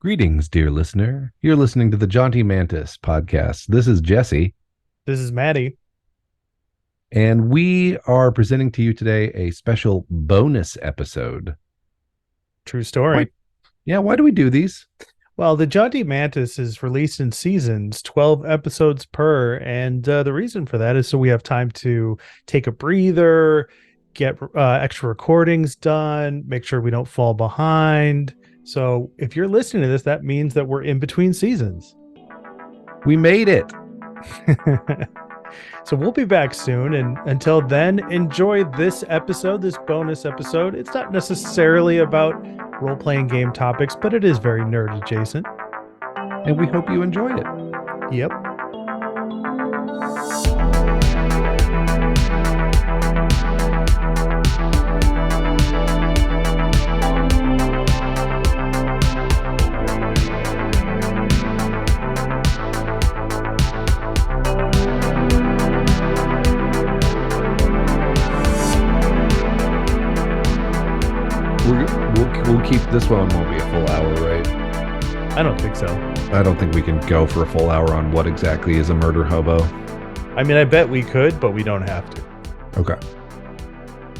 Greetings, dear listener. You're listening to the Jaunty Mantis podcast. This is Jesse, This is Maddie. and we are presenting to you today a special bonus episode. True story. Why do we do these? Well, the Jaunty Mantis is released in seasons, 12 episodes per. And the reason for that is so we have time to take a breather, get extra recordings done, make sure we don't fall behind. So if you're listening to this, that means that we're in between seasons. We made it. So we'll be back soon. And until then, enjoy this episode, this bonus episode. It's not necessarily about role-playing game topics, but it is very nerd adjacent. And we hope you enjoyed it. Yep. We'll keep this one won't be a full hour, right? I don't think so. I don't think we can go for a full hour on what exactly is a murder hobo. I mean, I bet we could, but we don't have to. Okay.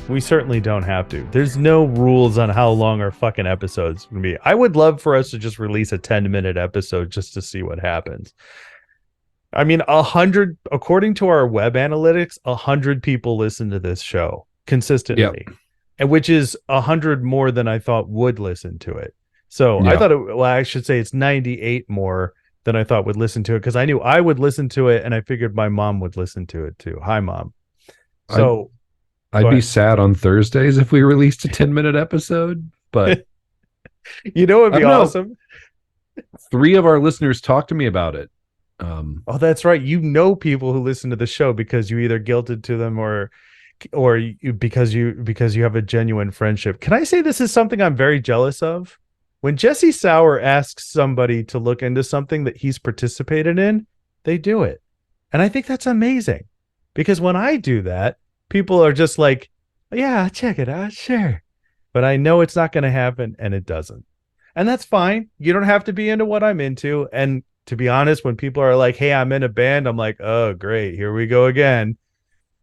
We certainly don't have to. There's no rules on how long our fucking episodes can be. I would love for us to just release a 10-minute episode just to see what happens. I mean, 100, according to our web analytics, 100 people listen to this show consistently. Yep. And which is 100 more than I thought would listen to it. So Yeah. I thought I should say it's 98 more than I thought would listen to it, because I knew I would listen to it, and I figured my mom would listen to it too. Hi, Mom. So I'd be sad on Thursdays if we released a 10-minute episode, but you know, it'd be I don't know. awesome. 3 of our listeners talked to me about it. Oh, that's right. You know, people who listen to the show because you either guilted to them or because you have a genuine friendship. Can I say this is something I'm very jealous of? When Jesse Sauer asks somebody to look into something that he's participated in, they do it. And I think that's amazing, because when I do that, people are just like, yeah, check it out. Sure. But I know it's not going to happen, and it doesn't. And that's fine. You don't have to be into what I'm into. And to be honest, when people are like, hey, I'm in a band, I'm like, oh, great. Here we go again.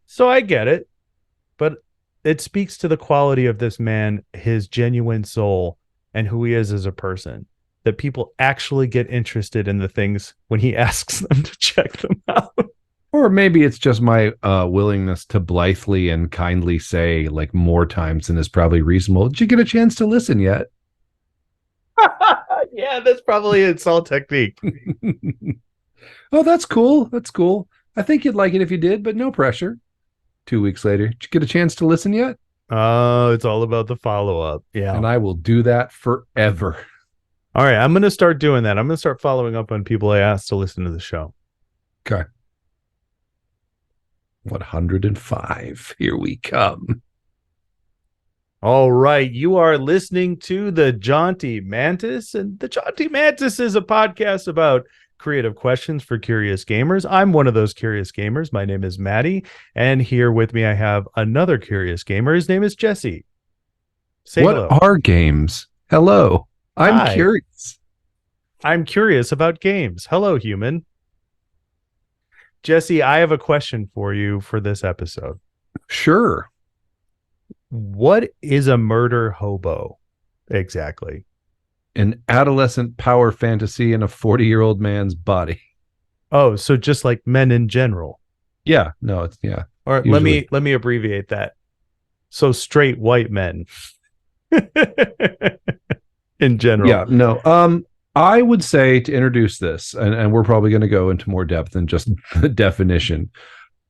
So I get it. But it speaks to the quality of this man, his genuine soul, and who he is as a person, that people actually get interested in the things when he asks them to check them out. Or maybe it's just my willingness to blithely and kindly say, like, more times than is probably reasonable. Did you get a chance to listen yet? Yeah, that's probably its all technique. Oh, that's cool. That's cool. I think you'd like it if you did, but no pressure. 2 weeks later, did you get a chance to listen yet? Oh, it's all about the follow-up. Yeah. And I will do that forever. All right, I'm going to start doing that. I'm going to start following up on people I asked to listen to the show. Okay. 105. Here we come. All right, you are listening to the Jaunty Mantis, and the Jaunty Mantis is a podcast about creative questions for curious gamers. I'm one of those curious gamers. My name is Maddie, and here with me I have another curious gamer. His name is Jesse. Say What hello. are games? Hello. I'm Hi. curious. I'm curious about games. Hello, human. Jesse, I have a question for you for this episode. Sure. What is a murder hobo exactly? An adolescent power fantasy in a 40-year-old man's body. Oh, so just like men in general. Yeah. No, it's yeah. All right, Usually. let me abbreviate that. So straight white men in general. Yeah. No. I would say, to introduce this, and we're probably going to go into more depth than just the definition.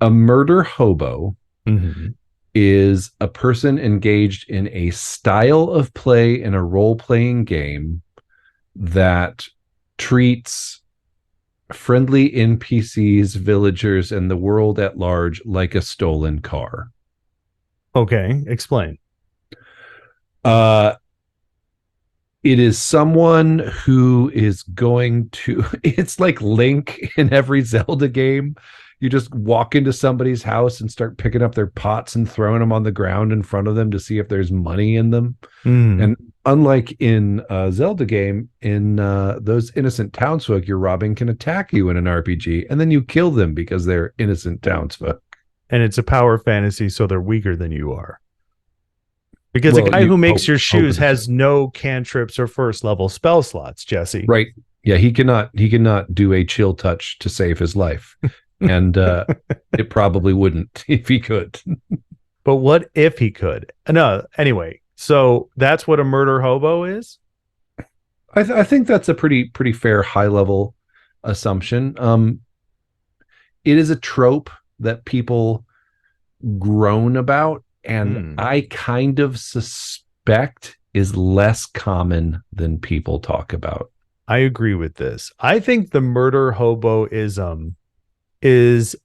A murder hobo Mhm. is a person engaged in a style of play in a role-playing game that treats friendly NPCs, villagers, and the world at large like a stolen car. Okay, explain. It is someone who is going to, it's like Link in every Zelda game. You just walk into somebody's house and start picking up their pots and throwing them on the ground in front of them to see if there's money in them. And unlike in a Zelda game, in those innocent townsfolk you're robbing can attack you in an RPG, and then you kill them because they're innocent townsfolk. And it's a power fantasy, so they're weaker than you are. Because Well, the guy you who makes your hope shoes it is. has no cantrips or first level spell slots, Jesse. Right. Yeah, he cannot do a chill touch to save his life. And it probably wouldn't if he could. But what if he could? No, anyway, so that's what a murder hobo is? I think that's a pretty fair high level assumption. It is a trope that people groan about, and I kind of suspect is less common than people talk about. I agree with this. I think the murder hobo is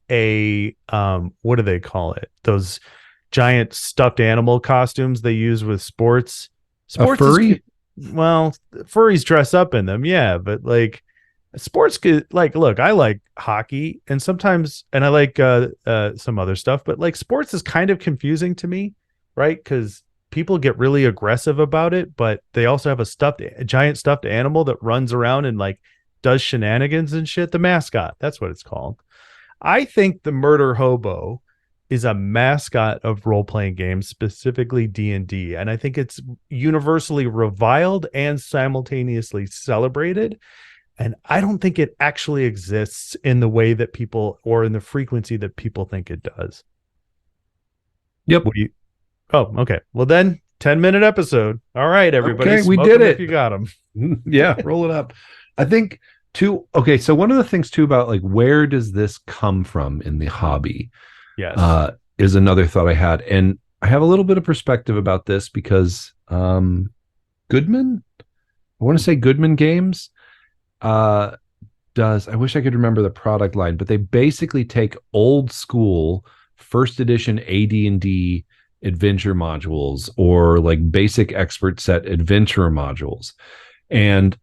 a what do they call it? Those giant stuffed animal costumes they use with sports. A furry? Well, furries dress up in them, yeah, but like sports could like look, I like hockey and sometimes and I like some other stuff, but like sports is kind of confusing to me, right? Because people get really aggressive about it, but they also have a giant stuffed animal that runs around and like does shenanigans and shit. The mascot, that's what it's called. I think the murder hobo is a mascot of role-playing games, specifically D&D, and I think it's universally reviled and simultaneously celebrated. And I don't think it actually exists in the way that people or in the frequency that people think it does. Yep. What do you? Oh, okay. Well, then 10-minute episode. All right, everybody. Okay, we Smoke did 'em it. if you got them. Yeah, roll it up. I think too. Okay, so one of the things too about like where does this come from in the hobby? Yes. Is another thought I had, and I have a little bit of perspective about this because Goodman, I want to say Goodman Games, does. I wish I could remember the product line, but they basically take old school first edition AD&D adventure modules or like basic expert set adventure modules and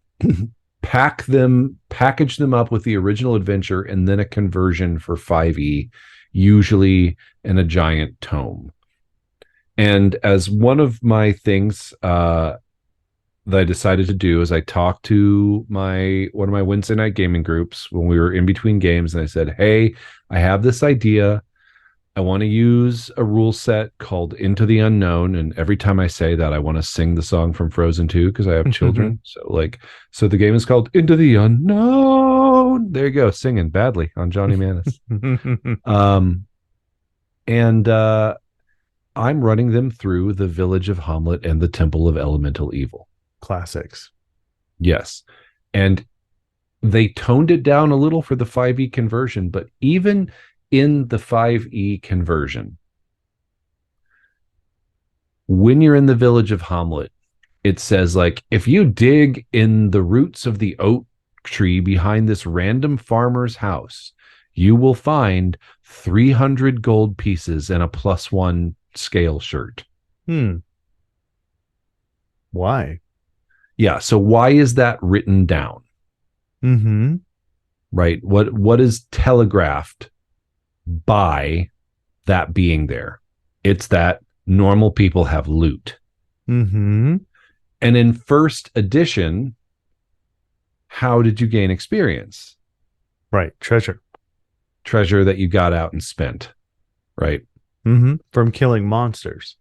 package them up with the original adventure and then a conversion for 5e, usually in a giant tome. And as one of my things that I decided to do is I talked to one of my Wednesday night gaming groups when we were in between games, and I said, hey, I have this idea. I want to use a rule set called Into the Unknown, and every time I say that, I want to sing the song from Frozen 2 because I have children. So the game is called Into the Unknown. There you go, singing badly on Johnny Manis. And I'm running them through the Village of Hamlet and the Temple of Elemental Evil. Classics. Yes. And they toned it down a little for the 5e conversion, but even in the 5e conversion, when you're in the Village of Hamlet, it says like, if you dig in the roots of the oak tree behind this random farmer's house, you will find 300 gold pieces and a +1 scale shirt. Why? Yeah. So why is that written down? Right. What is telegraphed by that being there? It's that normal people have loot. And in first edition, how did you gain experience? Right. Treasure Treasure that you got out and spent. Right. From killing monsters.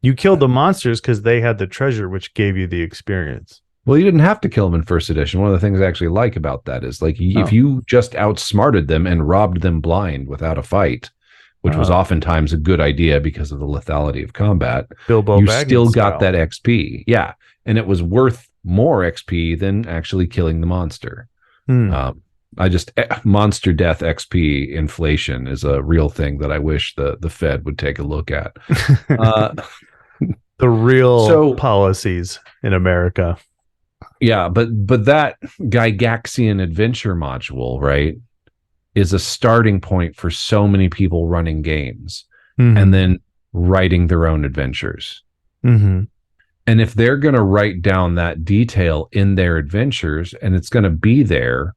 You killed the monsters because they had the treasure, which gave you the experience. Well, you didn't have to kill them in first edition. One of the things I actually like about that is like if you just outsmarted them and robbed them blind without a fight, which was oftentimes a good idea because of the lethality of combat, Bilbo you Baggins still got style. that XP. Yeah. And it was worth more XP than actually killing the monster. Monster death XP inflation is a real thing that I wish the Fed would take a look at. The real policies in America. Yeah, but that Gygaxian adventure module, right, is a starting point for so many people running games and then writing their own adventures. And if they're going to write down that detail in their adventures and it's going to be there,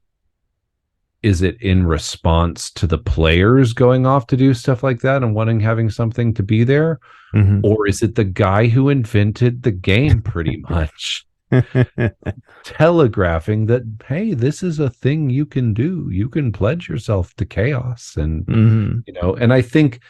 is it in response to the players going off to do stuff like that and having something to be there? Mhm. Or is it the guy who invented the game pretty much telegraphing that, hey, this is a thing you can do. You can pledge yourself to chaos. And, Mhm. and I think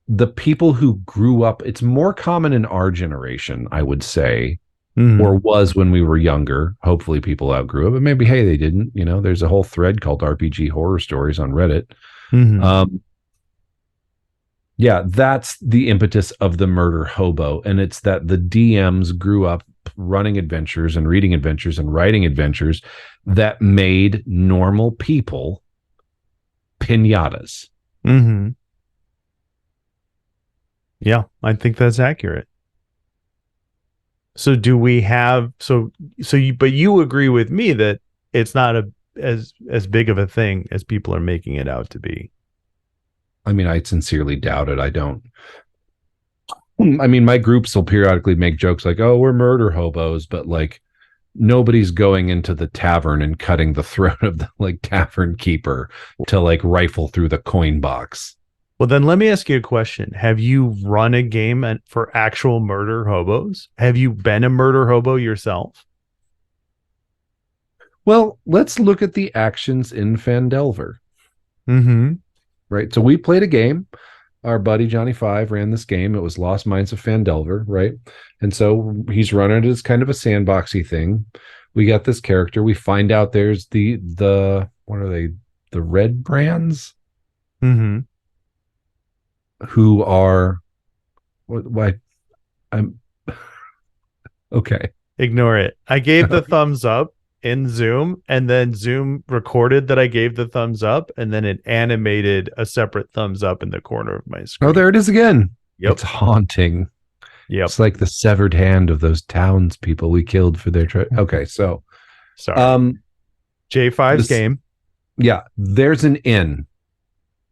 the people who grew up, it's more common in our generation, I would say, or Mhm. was when we were younger. Hopefully people outgrew it, but maybe, hey, they didn't. There's a whole thread called RPG horror stories on Reddit. Mhm. Yeah, that's the impetus of the murder hobo. And it's that the DMs grew up running adventures and reading adventures and writing adventures that made normal people pinatas. Mhm. Yeah, I think that's accurate. So do we have so you but you agree with me that it's not as big of a thing as people are making it out to be. I mean, I sincerely doubt it. I don't. I mean, my groups will periodically make jokes like, oh, we're murder hobos, but like nobody's going into the tavern and cutting the throat of the like tavern keeper to like rifle through the coin box. Well, then let me ask you a question. Have you run a game for actual murder hobos? Have you been a murder hobo yourself? Well, let's look at the actions in Fandelver, Mm-hmm. right? So we played a game. Our buddy Johnny Five ran this game. It was Lost Mines of Fandelver, right? And so he's running it as kind of a sandboxy thing. We got this character. We find out there's the what are they? The red brands Mm-hmm. who are why I'm okay. Ignore it. I gave the thumbs up in Zoom, and then Zoom recorded that I gave the thumbs up, and then it animated a separate thumbs up in the corner of my Oh, screen. there it is again. Yep. It's haunting. Yep. It's like the severed hand of those townspeople we killed for their okay, so Sorry. um J5's this game. yeah, there's an inn,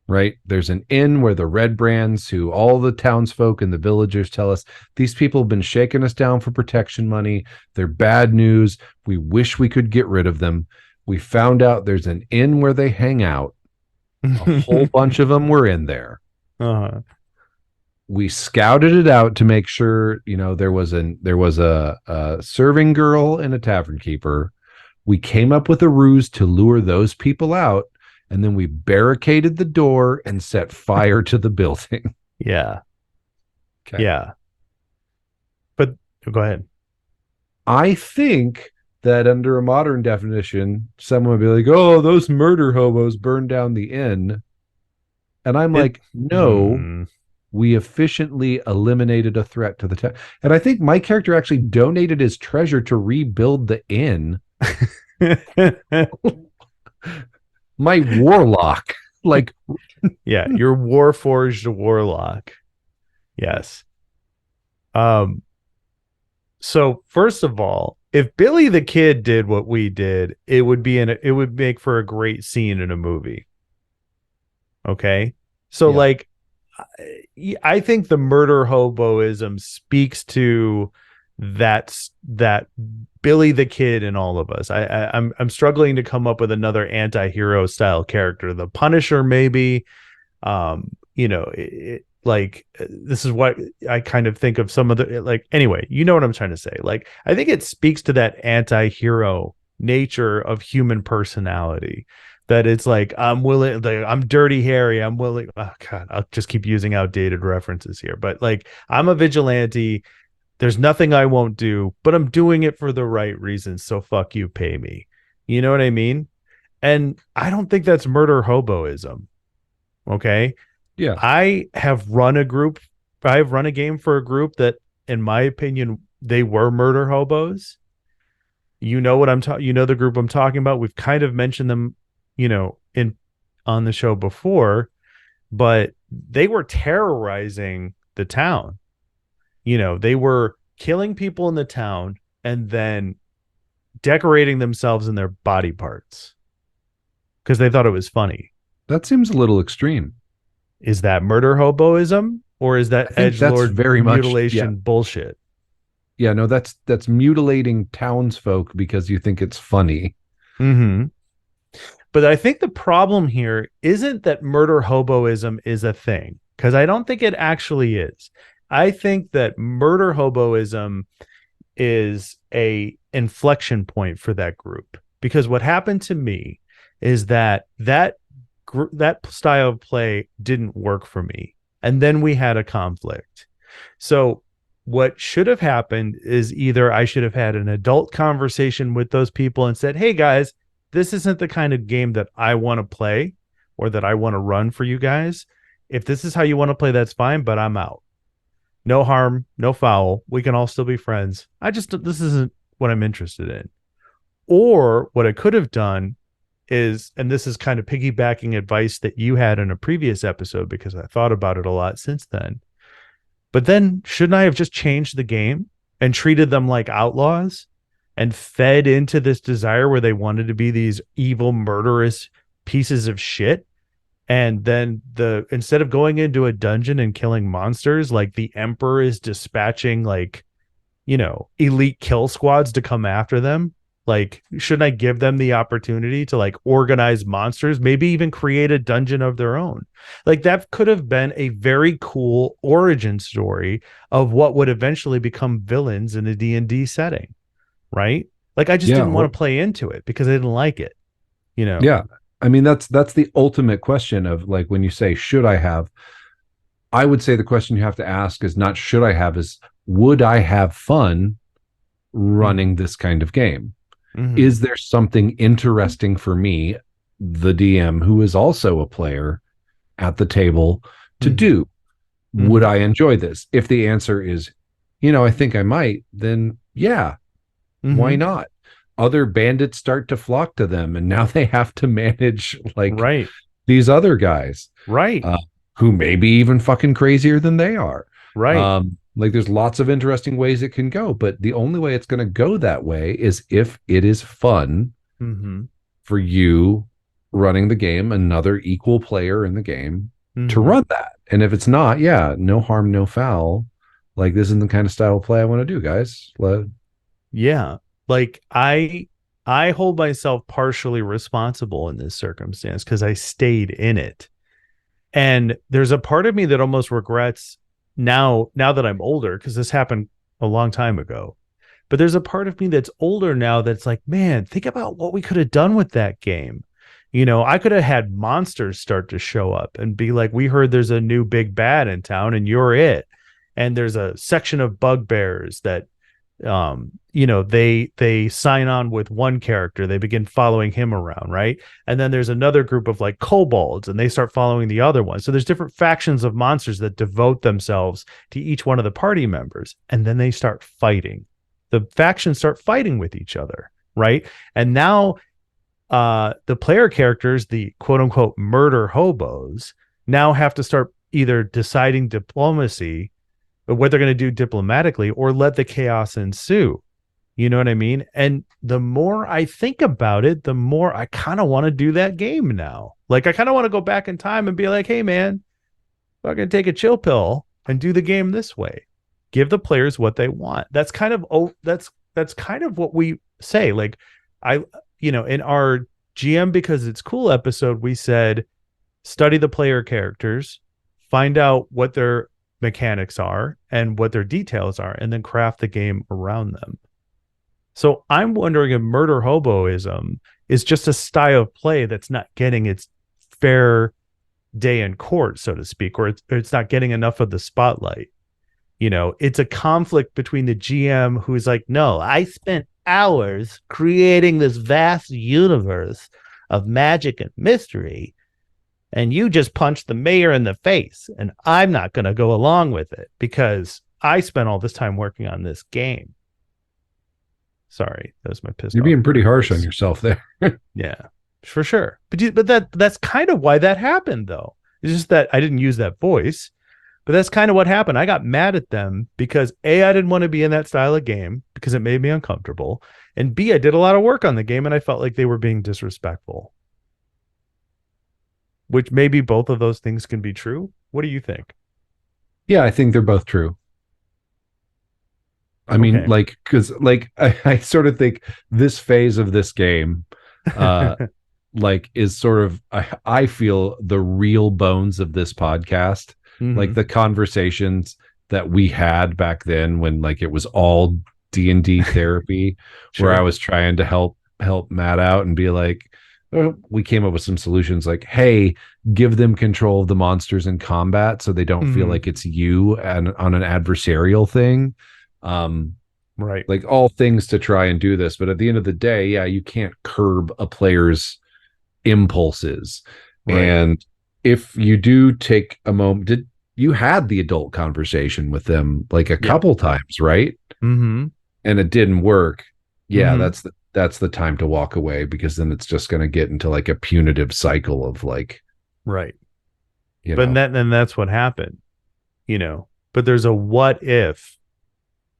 right? There's an inn where the red brands, who all the townsfolk and the villagers tell us these people have been shaking us down for protection money. They're bad news. We wish we could get rid of them. We found out there's an inn where they hang out. A whole bunch of them were in there. uh-huh. We scouted it out to make sure, there was a serving girl and a tavern keeper. We came up with a ruse to lure those people out, and then we barricaded the door and set fire to the building. Yeah. Okay. Yeah. But go ahead. I think that under a modern definition, someone would be like, oh, those murder hobos burned down the inn. And I'm It like, no, hmm. we efficiently eliminated a threat to the town. And I think my character actually donated his treasure to rebuild the inn. My warlock, like, Yeah, you're warforged warlock. Yes. Um so first of all, if Billy the Kid did what we did, it would make for a great scene in a movie. Okay? So yeah, like I think the murder hoboism speaks to that Billy the Kid in all of us. I'm struggling to come up with another anti-hero style character. The Punisher, maybe. This is what I kind of think of some of the like. Anyway, you know what I'm trying to say. Like, I think it speaks to that anti-hero nature of human personality. That it's like I'm Dirty Harry. I'm willing. Oh God, I'll just keep using outdated references here. But like, I'm a vigilante. There's nothing I won't do, but I'm doing it for the right reasons. So fuck you, pay me. You know what I mean? And I don't think that's murder hoboism. Okay. yeah, I have run a group. I've run a game for a group that, in my opinion, they were murder hobos. You know what I'm talking. You know the group I'm talking about. We've kind of mentioned them, in on the show before, but they were terrorizing the town. They were killing people in the town and then decorating themselves in their body parts because they thought it was funny. that seems a little extreme. Is that murder hoboism or is I that think that's edgelord very much, yeah, mutilation bullshit? yeah, no, that's mutilating townsfolk because you think it's funny. Mm-hmm. But I think the problem here isn't that murder hoboism is a thing, because I don't think it actually is. I think that murder hoboism is a inflection point for that group, because what happened to me is that style of play didn't work for me, and then we had a conflict. So what should have happened is either I should have had an adult conversation with those people and said, hey guys, this isn't the kind of game that I want to play or that I want to run for you guys. If this is how you want to play, that's fine, but I'm out. No harm, no foul. We can all still be friends. This isn't what I'm interested in. Or what I could have done is, and this is kind of piggybacking advice that you had in a previous episode, because I thought about it a lot since then. But then shouldn't I have just changed the game and treated them like outlaws and fed into this desire where they wanted to be these evil, murderous pieces of shit? And then instead of going into a dungeon and killing monsters, like the Emperor is dispatching elite kill squads to come after them. Like, shouldn't I give them the opportunity to like organize monsters, maybe even create a dungeon of their own? Like, that could have been a very cool origin story of what would eventually become villains in a D&D setting, right? Like, I just didn't want to play into it because I didn't like it, Yeah. I mean, that's the ultimate question of, like, when you say, should I have, I would say the question you have to ask is not should I have, is would I have fun running this kind of game? Mm-hmm. Is there something interesting for me, the DM, who is also a player at the table, to do? Would I enjoy this? If the answer is, I think I might, then yeah, why not? Other bandits start to flock to them, and now they have to manage these other guys, who may be even fucking crazier than they are. Like, there's lots of interesting ways it can go, but the only way it's going to go that way is if it is fun for you running the game, another equal player in the game, to run that. And if it's not, no harm, no foul. Like, this isn't the kind of style of play I want to do, guys. Yeah. Like, I hold myself partially responsible in this circumstance because I stayed in it. And there's a part of me that almost regrets now that I'm older, because this happened a long time ago. But there's a part of me that's older now that's like, man, think about what we could have done with that game. I could have had monsters start to show up and be like, we heard there's a new big bad in town and you're it. And there's a section of bugbears that they sign on with one character, they begin following him around, right? And then there's another group of like kobolds, and they start following the other one. So there's different factions of monsters that devote themselves to each one of the party members, and then they start fighting. The factions start fighting with each other, right? And now the player characters, the quote unquote murder hobos, now have to start either deciding diplomacy, what they're going to do diplomatically, or let the chaos ensue. You know what I mean? And the more I think about it, the more I kind of want to do that game now. Like, I kind of want to go back in time and be like, hey man, I'm going to take a chill pill and do the game this way. Give the players what they want. That's kind of what we say. Like, in our GM Because It's Cool episode, we said, study the player characters, find out what their mechanics are and what their details are, and then craft the game around them. So I'm wondering if murder hoboism is just a style of play that's not getting its fair day in court, so to speak, or it's not getting enough of the spotlight. It's a conflict between the GM, who's like, no, I spent hours creating this vast universe of magic and mystery, and you just punched the mayor in the face, and I'm not going to go along with it because I spent all this time working on this game. Sorry, that was my pissed off. You're being pretty harsh on yourself there. Yeah, for sure. But that's kind of why that happened, though. It's just that I didn't use that voice, but that's kind of what happened. I got mad at them because A, I didn't want to be in that style of game because it made me uncomfortable, and B, I did a lot of work on the game and I felt like they were being disrespectful. Which maybe both of those things can be true. What do you think? Yeah, I think they're both true. I mean, because I sort of think this phase of this game like is sort of I feel the real bones of this podcast, like Mm-hmm. the conversations that we had back then when like it was all D&D therapy, where I Sure. was trying to help Matt out and be like, we came up with some solutions like, hey, give them control of the monsters in combat so they don't feel Mm-hmm. like it's you and on an adversarial thing. um Right. like all things to try and do this, but at the end of the day, yeah, you can't curb a player's impulses. Right. And if you do take a moment, did you had the adult conversation with them like a Yeah. couple times, right? Mm-hmm. And it didn't work. Yeah, Mm-hmm. that's the time to walk away, because then it's just going to get into like a punitive cycle of like, Right. you But know, then that's what happened, you know. But there's a what if.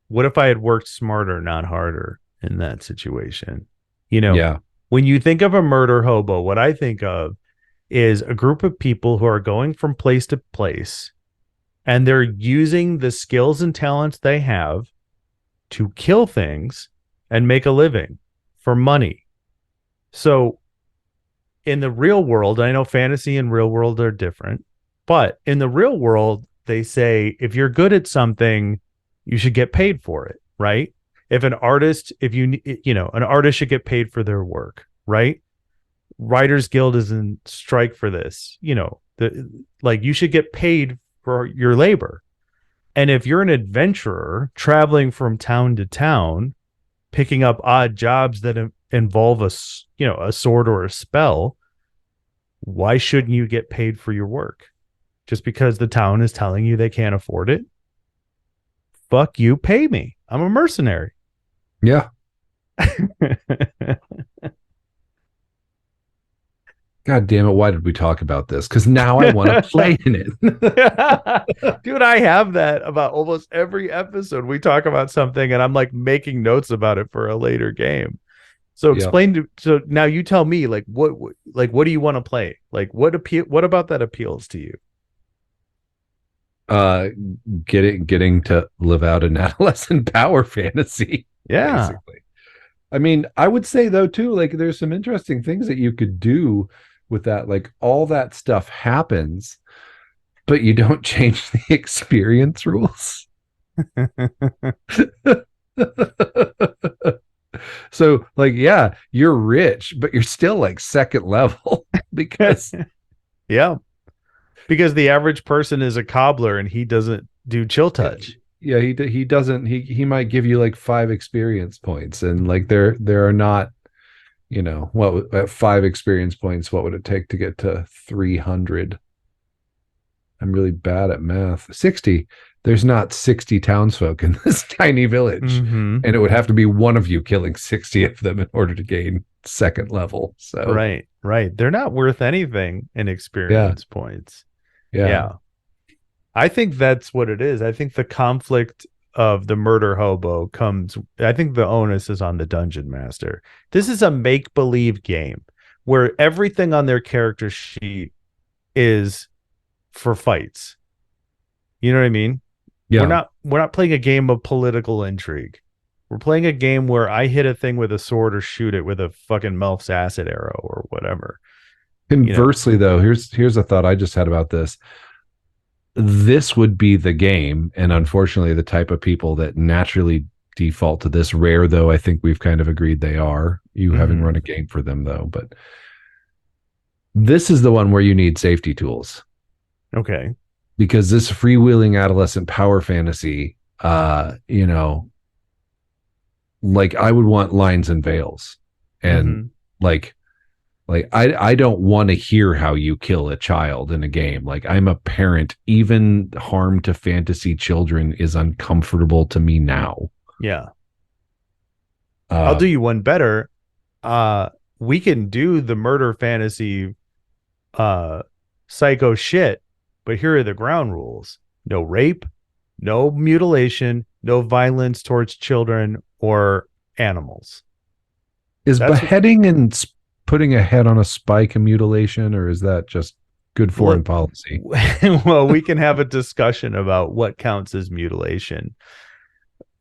What if I had worked smarter, not harder in that situation? You know, yeah, when you think of a murder hobo, what I think of is a group of people who are going from place to place and they're using the skills and talents they have to kill things and make a living for money. So in the real world, I know fantasy and real world are different, but in the real world, they say if you're good at something, you should get paid for it, right? If an artist, if you know, an artist should get paid for their work, right? Writers Guild is in strike for this, you know, like you should get paid for your labor. And if you're an adventurer traveling from town to town, picking up odd jobs that involve you know, a sword or a spell, why shouldn't you get paid for your work? Just because the town is telling you they can't afford it? Fuck you, pay me. I'm a mercenary. yeah. God damn it! Why did we talk about this? Because now I want to play in it. Dude, I have that about almost every episode. We talk about something and I'm like making notes about it for a later game. So Yeah. so now you tell me what do you want to play? Like what about that appeals to you? uh getting to live out an adolescent power fantasy, Yeah. basically. I mean, I would say though too, like there's some interesting things that you could do with that. Like all that stuff happens, but you don't change the experience rules. So like, yeah, you're rich, but you're still like second level because Yeah. Because the average person is a cobbler and he doesn't do chill touch. yeah, he doesn't, he might give you like 5 experience points, and like there are not, you know, what at 5 experience points, what would it take to get to 300? I'm really bad at math. 60. There's not 60 townsfolk in this tiny village, Mm-hmm. and it would have to be one of you killing 60 of them in order to gain second level. So Right. Right. They're not worth anything in yeah, experience points. yeah. Yeah. I think that's what it is. I think the conflict of the murder hobo comes, I think the onus is on the dungeon master. This is a make believe game where everything on their character sheet is for fights. You know what I mean? Yeah. We're not playing a game of political intrigue. We're playing a game where I hit a thing with a sword or shoot it with a fucking Melf's acid arrow or whatever. You know. Conversely, though, here's a thought I just had about this. This would be the game, and unfortunately, the type of people that naturally default to this. Rare, though, I think we've kind of agreed they are. You having Mm-hmm. run a game for them, though, but this is the one where you need safety tools, Okay. because this freewheeling adolescent power fantasy, you know, like I would want lines and veils, and Mm-hmm. like I don't want to hear how you kill a child in a game. Like I'm a parent, even harm to fantasy children is uncomfortable to me now. Yeah. I'll uh do you one better. Uh we can do the murder fantasy uh psycho shit, but here are the ground rules. No rape, no mutilation, no violence towards children or animals. is That's what beheading and putting a head on a spike a mutilation, or is that just good foreign look. policy? Well, we can have a discussion about what counts as mutilation,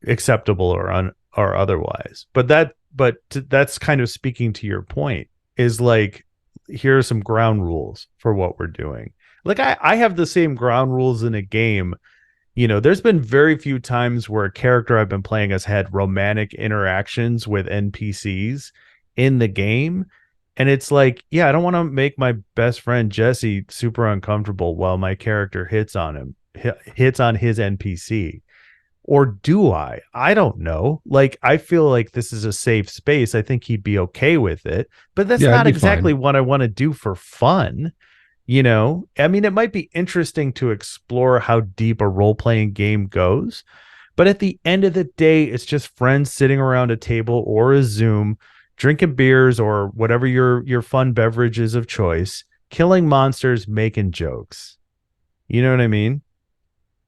acceptable or otherwise. But that's kind of speaking to your point is like here are some ground rules for what we're doing. Like I have the same ground rules in a game. There's been very few times where a character I've been playing has had romantic interactions with NPCs in the game. And it's like, yeah, I don't want to make my best friend Jesse super uncomfortable while my character hits on his NPC. Or do I? I don't know. Like, I feel like this is a safe space. I think he'd be okay with it, but that's Yeah, it'd not be exactly fine. what I want to do for fun. I mean, it might be interesting to explore how deep a role playing game goes, but at the end of the day, it's just friends sitting around a table or a Zoom, drinking beers or whatever your fun beverages of choice, killing monsters, making jokes. You know what I mean?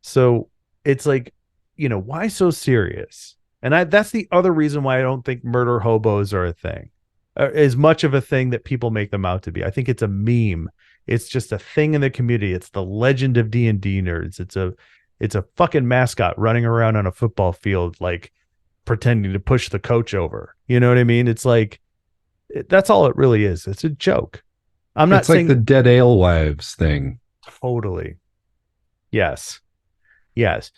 So it's like, why so serious? And that's the other reason why I don't think murder hobos are a thing, as much of a thing that people make them out to be. I think it's a meme. It's just a thing in the community. It's the legend of D&D nerds. It's a fucking mascot running around on a football field, like pretending to push the coach over. You know what I mean? It's like, that's all it really is. It's a joke. I'm not It's like the saying dead alewives thing. totally. Yes. Yes.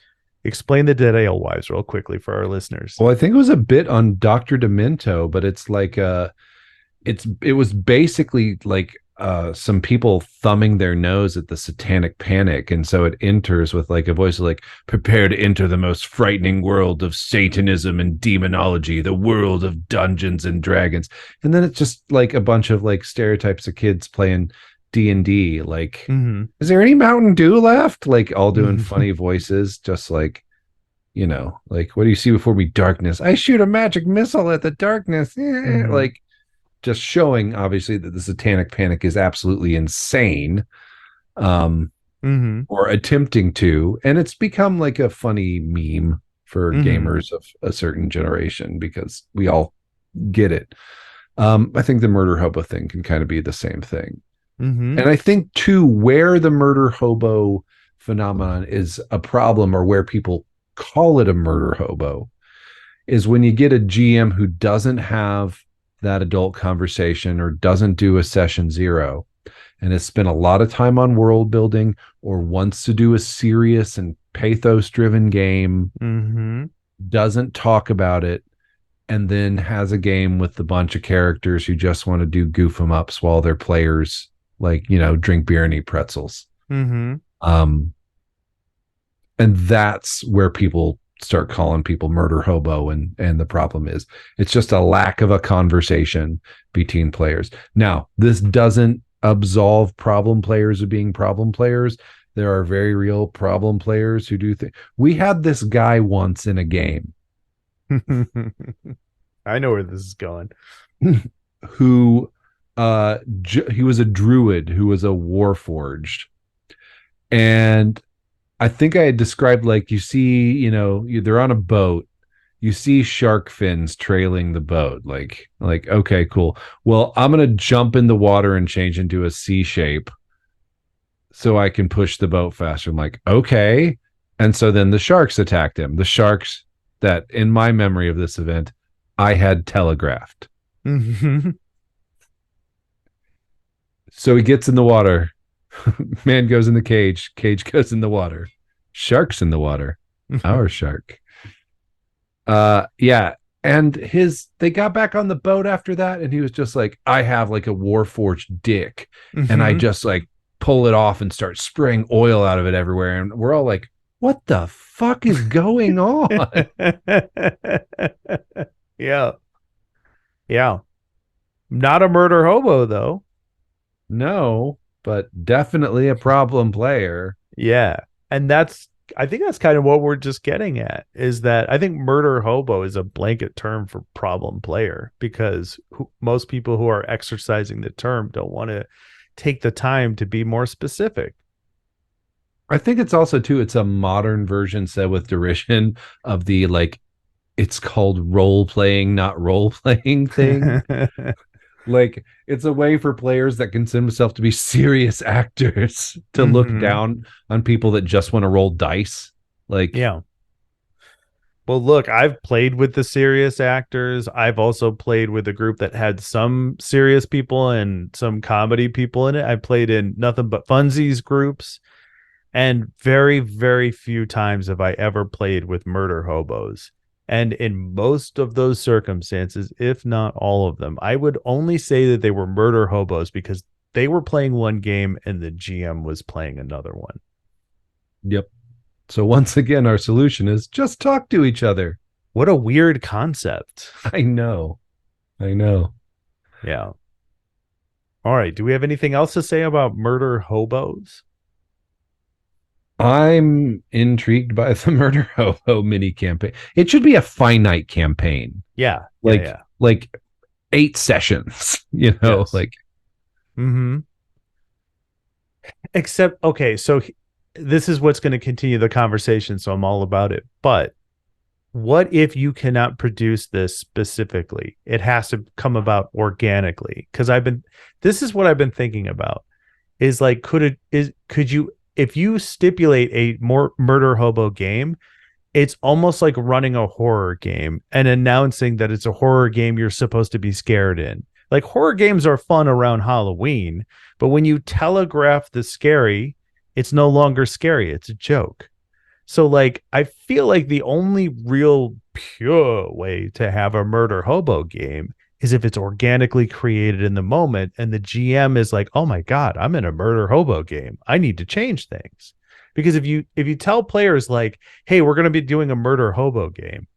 Explain the dead alewives real quickly for our listeners. Well, I think it was a bit on Dr. Demento, but it's like it was basically like some people thumbing their nose at the satanic panic, and so it enters with like a voice like, prepare to enter the most frightening world of Satanism and demonology, the world of Dungeons and Dragons. And then it's just like a bunch of like stereotypes of kids playing D&D, like, Mm-hmm. is there any Mountain Dew left, like all doing Mm-hmm. funny voices, just like, like, what do you see before me? Darkness. I shoot a magic missile at the darkness. Mm-hmm. Like, just showing obviously that the satanic panic is absolutely insane, um, Mm-hmm. or attempting to. And it's become like a funny meme for Mm-hmm. gamers of a certain generation because we all get it. I think the murder hobo thing can kind of be the same thing. Mm-hmm. And I think too, where the murder hobo phenomenon is a problem, or where people call it a murder hobo, is when you get a GM who doesn't have that adult conversation or doesn't do a session zero and has spent a lot of time on world building or wants to do a serious and pathos driven game, Mm-hmm. doesn't talk about it, and then has a game with a bunch of characters who just want to do goof em ups while their players, like, drink beer and eat pretzels. Mm-hmm. Um, and that's where people start calling people murder hobo, and the problem is it's just a lack of a conversation between players. Now, this doesn't absolve problem players of being problem players. There are very real problem players who do things. We had this guy once in a game I know where this is going. who he was a druid who was a warforged, and I think I had described, like, you see, they're on a boat, you see shark fins trailing the boat, like, okay, cool. Well, I'm gonna jump in the water and change into a C shape so I can push the boat faster. I'm like, okay. And so then the sharks attacked him. The sharks that, in my memory of this event, I had telegraphed. Mm-hmm. So he gets in the water. Man goes in the cage. Cage goes in the water. Shark's in the water. Our shark. Yeah. And they got back on the boat after that, and he was just like, I have like a warforged dick. And I Mm-hmm. just like pull it off and start spraying oil out of it everywhere. And we're all like, what the fuck is going on? Yeah. Yeah. Not a murder hobo though. No, but definitely a problem player. Yeah. And I think that's kind of what we're just getting at, is that I think murder hobo is a blanket term for problem player, because most people who are exercising the term don't want to take the time to be more specific. I think it's also too, it's a modern version said with derision of the, like, it's called role playing, not role playing thing. Like, it's a way for players that consider themselves to be serious actors to look Hmm. down on people that just want to roll dice. Like, Yeah. Well, look, I've played with the serious actors. I've also played with a group that had some serious people and some comedy people in it. I played in nothing but funsies groups, and very, very few times have I ever played with murder hobos. And in most of those circumstances, if not all of them, I would only say that they were murder hobos because they were playing one game and the GM was playing another one. Yep. So once again, our solution is just talk to each other. What a weird concept. I know. I know. Yeah. All right. Do we have anything else to say about murder hobos? I'm intrigued by the Murder Hobo mini campaign. It should be a finite campaign. Yeah. Like Yeah. like 8 sessions, you know, Yes. like Mm-hmm. Except, okay, so this is what's going to continue the conversation, so I'm all about it. But what if you cannot produce this specifically? It has to come about organically. Because this is what I've been thinking about. Is like, could you, if you stipulate a more murder hobo game, it's almost like running a horror game and announcing that it's a horror game you're supposed to be scared in. Like horror games are fun around Halloween, but when you telegraph the scary, it's no longer scary. It's a joke. So like I feel like the only real pure way to have a murder hobo game is if it's organically created in the moment and the GM is like, "Oh my god, I'm in a murder hobo game. I need to change things." Because if you tell players like, "Hey, we're going to be doing a murder hobo game,"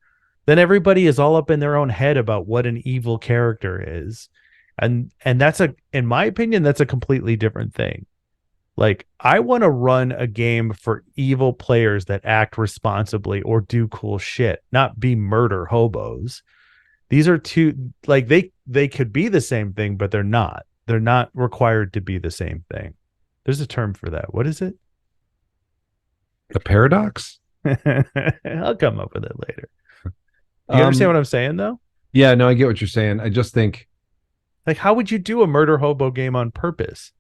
then everybody is all up in their own head about what an evil character is. And that's in my opinion, that's a completely different thing. Like, I want to run a game for evil players that act responsibly or do cool shit, not be murder hobos. These are two, like, they could be the same thing, but they're not. They're not required to be the same thing. There's a term for that. What is it? a paradox. I'll come up with it later. Do you understand what I'm saying, though? Yeah, no, I get what you're saying. I just think, Like, how would you do a murder hobo game on purpose?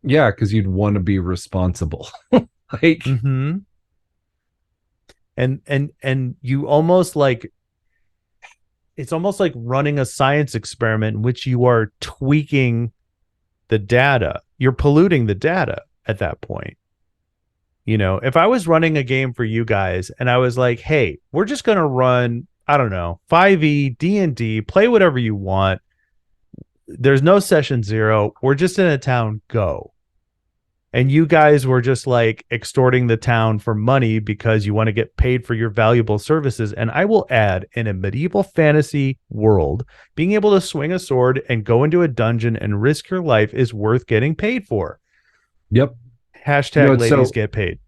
yeah, because you'd want to be responsible. Like, Mm-hmm. And you almost like, it's almost like running a science experiment in which you are tweaking the data. You're polluting the data at that point. You know, if I was running a game for you guys and I was like, "Hey, we're just going to run, I don't know, 5e, D&D, play whatever you want. There's no session 0. We're just in a town, go." And you guys were just like extorting the town for money because you want to get paid for your valuable services. And I will add, in a medieval fantasy world, being able to swing a sword and go into a dungeon and risk your life is worth getting paid for. yep. Hashtag It's ladies so get paid.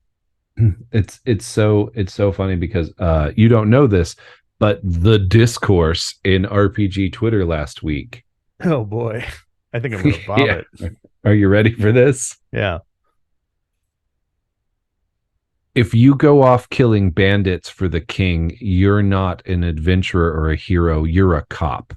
it's so funny because you don't know this, but the discourse in RPG Twitter last week. Oh boy. I think I'm going to Yeah. vomit. Are you ready for this? Yeah. If you go off killing bandits for the king, you're not an adventurer or a hero, you're a cop.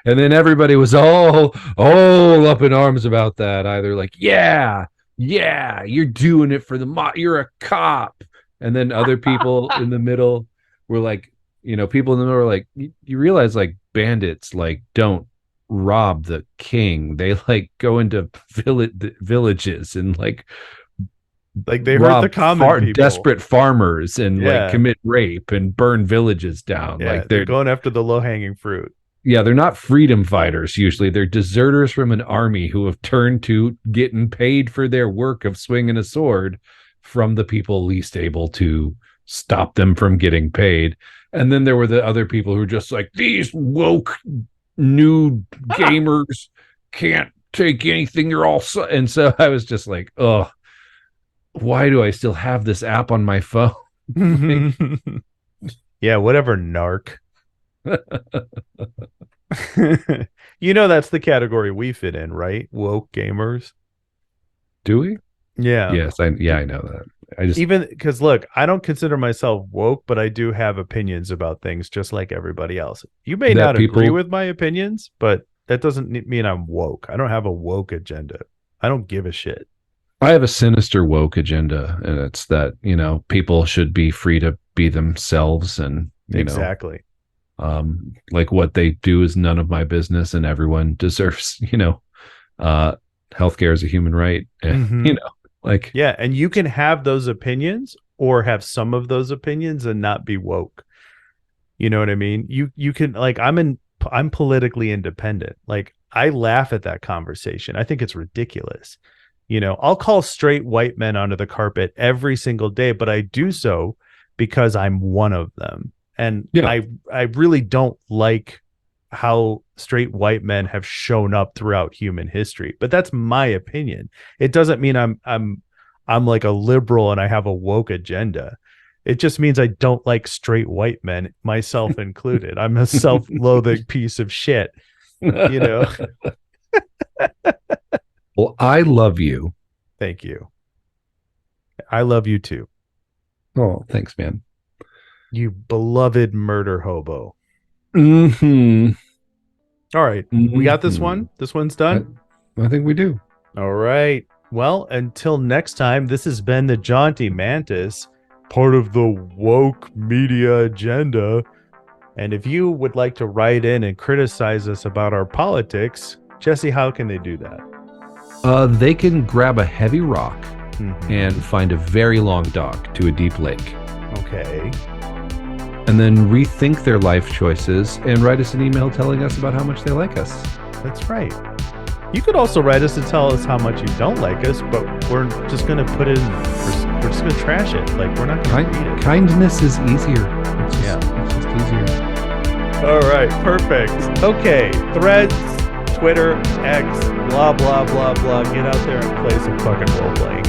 And then everybody was all up in arms about that. Either like, yeah, you're doing it for you're a cop. And then other people in the middle were like, people in the middle were like, you realize like bandits like don't rob the king. They like go into villages and like Like they hurt the rob common people. desperate farmers and like Yeah. commit rape and burn villages down. Yeah. Like They're going after the low hanging fruit. yeah, they're not freedom fighters usually. They're deserters from an army who have turned to getting paid for their work of swinging a sword from the people least able to stop them from getting paid. And then there were the other people who were just like, these woke new gamers can't take anything. You're all and so I was just like, oh, why do I still have this app on my phone? Yeah, whatever, narc. You know that's the category we fit in, right? Woke gamers. Do we? Yeah. Yes, I know that. I just Even because look, I don't consider myself woke, but I do have opinions about things just like everybody else. You may That not agree people- with my opinions, but that doesn't mean I'm woke. I don't have a woke agenda. I don't give a shit. I have a sinister woke agenda, and it's that, people should be free to be themselves, and Exactly. like what they do is none of my business, and everyone deserves, healthcare is a human right, and Mhm. like Yeah, and you can have those opinions or have some of those opinions and not be woke. You know what I mean? You can, like, I'm politically independent. Like, I laugh at that conversation. I think it's ridiculous. I'll call straight white men under the carpet every single day, but I do so because I'm one of them. And yeah, I really don't like how straight white men have shown up throughout human history. But that's my opinion. It doesn't mean I'm like a liberal and I have a woke agenda. It just means I don't like straight white men, myself included. I'm a self-loathing piece of shit, you know. well, I love you. Thank you. I love you too. Oh, thanks, man. You beloved murder hobo. Mm-hmm. All right. We got this one. This one's done. I think we do. All right. Well, until next time, this has been the Jaunty Mantis, part of the woke media agenda. And if you would like to write in and criticize us about our politics, Jesse, how can they do that? They can grab a heavy rock Mhm. and find a very long dock to a deep lake, Okay. and then rethink their life choices and write us an email telling us about how much they like us. That's right. You could also write us to tell us how much you don't like us, but we're just going to put it in, we're just going to trash it. Like, we're not going to read it. Kindness is easier. It's just easier. All right, perfect. Okay, Threads, Twitter, X, blah, blah, blah, blah. Get out there and play some fucking role playing.